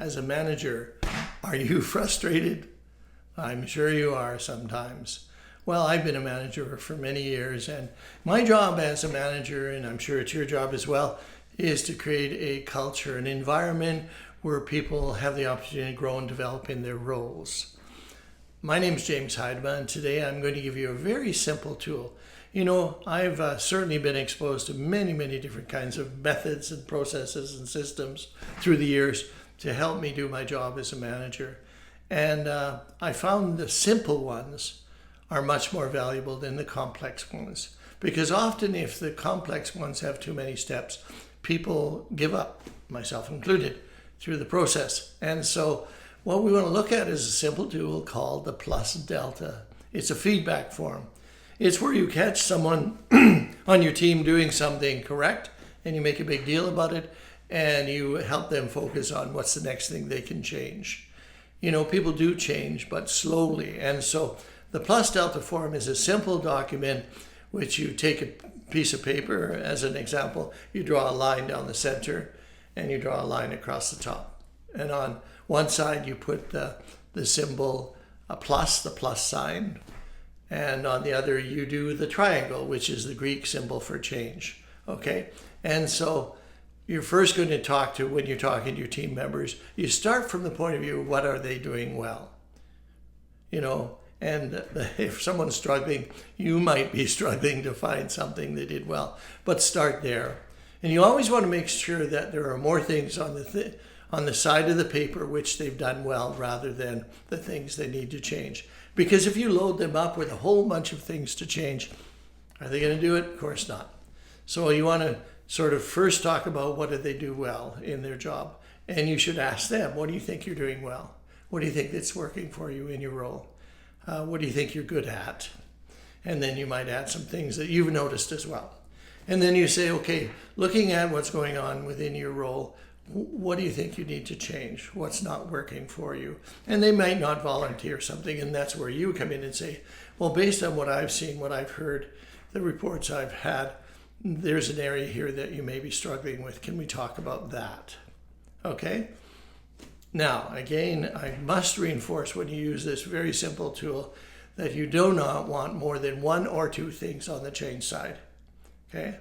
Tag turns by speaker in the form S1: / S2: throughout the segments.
S1: as a manager, are you frustrated? I'm sure you are sometimes. Well, I've been a manager for many years, and my job as a manager, and I'm sure it's your job as well, is to create a culture, an environment where people have the opportunity to grow and develop in their roles. My name is James Heidemann, and today I'm going to give you a very simple tool. You know, I've certainly been exposed to many, many different kinds of methods and processes and systems through the years to help me do my job as a manager. And I found the simple ones are much more valuable than the complex ones. Because often if the complex ones have too many steps, people give up, myself included, through the process. And so what we want to look at is a simple tool called the plus delta. It's a feedback form. It's where you catch someone on your team doing something correct and you make a big deal about it and you help them focus on what's the next thing they can change. You know, people do change, but slowly. And so the plus delta form is a simple document which you take a piece of paper, as an example, you draw a line down the center and you draw a line across the top. And on one side you put the symbol a plus, the plus sign, and on the other you do the triangle, which is the Greek symbol for change. Okay? And so you're first going to talk to, when you're talking to your team members, you start from the point of view of what are they doing well. You know, and if someone's struggling, you might be struggling to find something they did well. But start there. And you always want to make sure that there are more things on the side of the paper which they've done well rather than the things they need to change. Because if you load them up with a whole bunch of things to change, are they going to do it? Of course not. So you want to sort of first talk about what do they do well in their job. And you should ask them, what do you think you're doing well? What do you think that's working for you in your role? What do you think you're good at? And then you might add some things that you've noticed as well. And then you say, okay, looking at what's going on within your role, what do you think you need to change? What's not working for you? And they might not volunteer something, and that's where you come in and say, well, based on what I've seen, what I've heard, the reports I've had, there's an area here that you may be struggling with. Can we talk about that? Okay? Now, again, I must reinforce when you use this very simple tool that you do not want more than one or two things on the change side. Okay?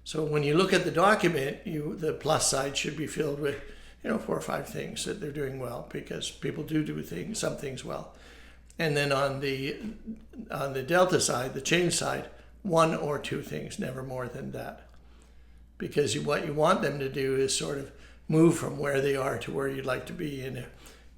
S1: So when you look at the document, the plus side should be filled with, 4 or 5 things that they're doing well, because people do some things well. And then on the delta side, the change side, 1 or 2 things, never more than that. Because what you want them to do is sort of move from where they are to where you'd like to be. In a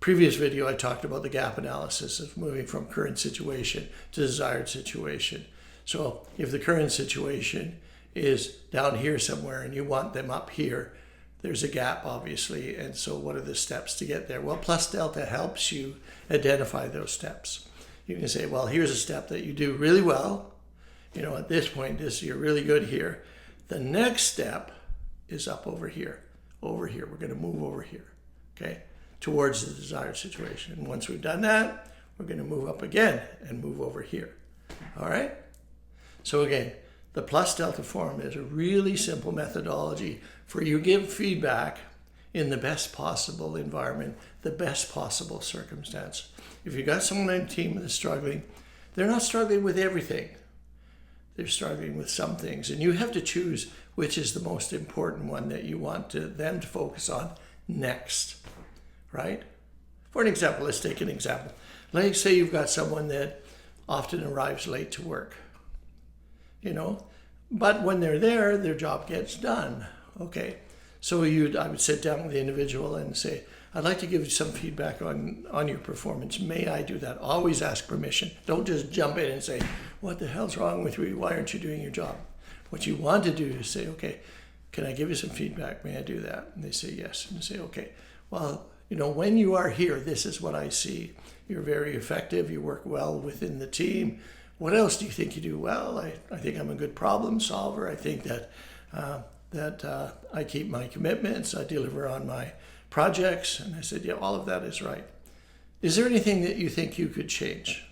S1: previous video, I talked about the gap analysis of moving from current situation to desired situation. So if the current situation is down here somewhere and you want them up here, there's a gap, obviously. And so what are the steps to get there? Well, plus delta helps you identify those steps. You can say, well, here's a step that you do really well. At this point, you're really good here. The next step is up over here. Over here, we're going to move over here, okay, towards the desired situation. And once we've done that, we're going to move up again and move over here. All right? So again, the plus delta form is a really simple methodology for you to give feedback in the best possible environment, the best possible circumstance. If you've got someone on your team that's struggling, they're not struggling with everything. They're struggling with some things, and you have to choose which is the most important one that you want them to focus on next, right? For an example, let's take an example. Let's say you've got someone that often arrives late to work, but when they're there, their job gets done, okay? So I would sit down with the individual and say, I'd like to give you some feedback on your performance. May I do that? Always ask permission. Don't just jump in and say, what the hell's wrong with you? Why aren't you doing your job? What you want to do is say, okay, can I give you some feedback? May I do that? And they say yes. And you say, okay, well, when you are here, this is what I see. You're very effective. You work well within the team. What else do you think you do well? I think I'm a good problem solver. I think that I keep my commitments. I deliver on my projects. And I said, yeah, all of that is right. Is there anything that you think you could change?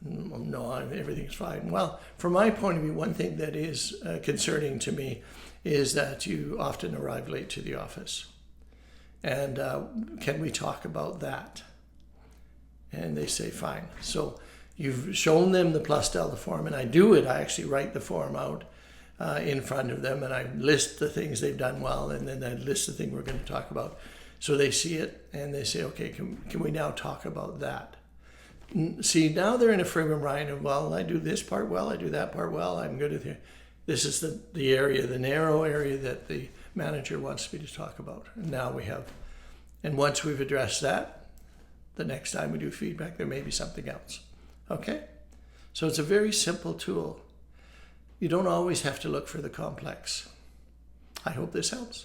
S1: No, everything's fine. Well, from my point of view, one thing that is concerning to me is that you often arrive late to the office. And can we talk about that? And they say, fine. So you've shown them the plus delta form, and I do it. I actually write the form out in front of them, and I list the things they've done well, and then I list the thing we're going to talk about. So they see it, and they say, okay, can we now talk about that? See, now they're in a frame of mind of, well, I do this part well, I do that part well, I'm good at it. This is the area, the narrow area that the manager wants me to talk about. And now we have, and once we've addressed that, the next time we do feedback, there may be something else. Okay? So it's a very simple tool. You don't always have to look for the complex. I hope this helps.